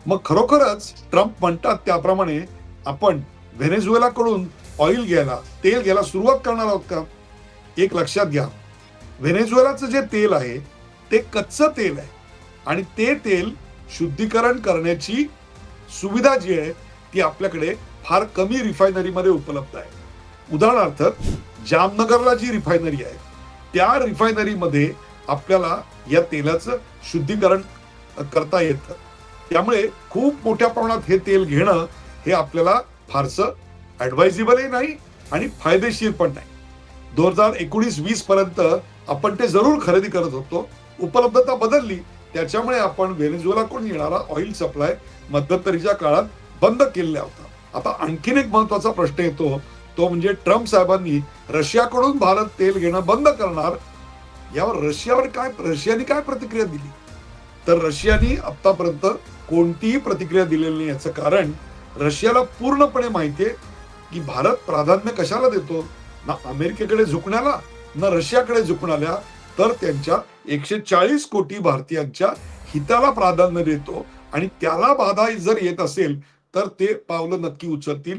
मग खरोखरच ट्रम्प म्हणतात त्याप्रमाणे आपण व्हेनेझुएलाकडून ऑइल घ्यायला, तेल घ्यायला सुरुवात करणार आहोत का? एक लक्षात घ्या, व्हेनेझुएलाचं जे तेल आहे ते कच्चं तेल आहे आणि ते तेल शुद्धीकरण करण्याची सुविधा जी आहे ती आपल्याकडे फार कमी रिफायनरीमध्ये उपलब्ध आहे. उदाहरणार्थ, जामनगरला जी रिफायनरी आहे त्या रिफायनरीमध्ये आपल्याला या तेलाचं शुद्धीकरण करता येतं. त्यामुळे खूप मोठ्या प्रमाणात हे तेल घेणं हे आपल्याला फारसं ऍडवायझेबलही नाही आणि फायदेशीर पण नाही. 2019-20 पर्यंत आपण ते जरूर खरेदी करत होतो. उपलब्धता बदलली, त्याच्यामुळे आपण व्हेनेझुएलाकडून येणारा ऑइल सप्लाय मध्यंतरीच्या काळात बंद केलेला होता. आता आणखीन एक महत्वाचा प्रश्न येतो, तो म्हणजे ट्रम्प साहेबांनी रशियाकडून भारत तेल घेणं बंद करणार, यावर रशियाने काय प्रतिक्रिया दिली? तर रशियाने आतापर्यंत कोणतीही प्रतिक्रिया दिलेली नाही. याचं कारण रशियाला पूर्णपणे माहितीये की भारत प्राधान्य कशाला देतो, ना अमेरिकेकडे झुकण्याला ना रशियाकडे झुकण्याला, तर त्यांच्या 140 कोटी भारतीयांच्या हिताला प्राधान्य देतो आणि त्याला बाधा जर येत असेल तर ते पावलं नक्की उचलतील.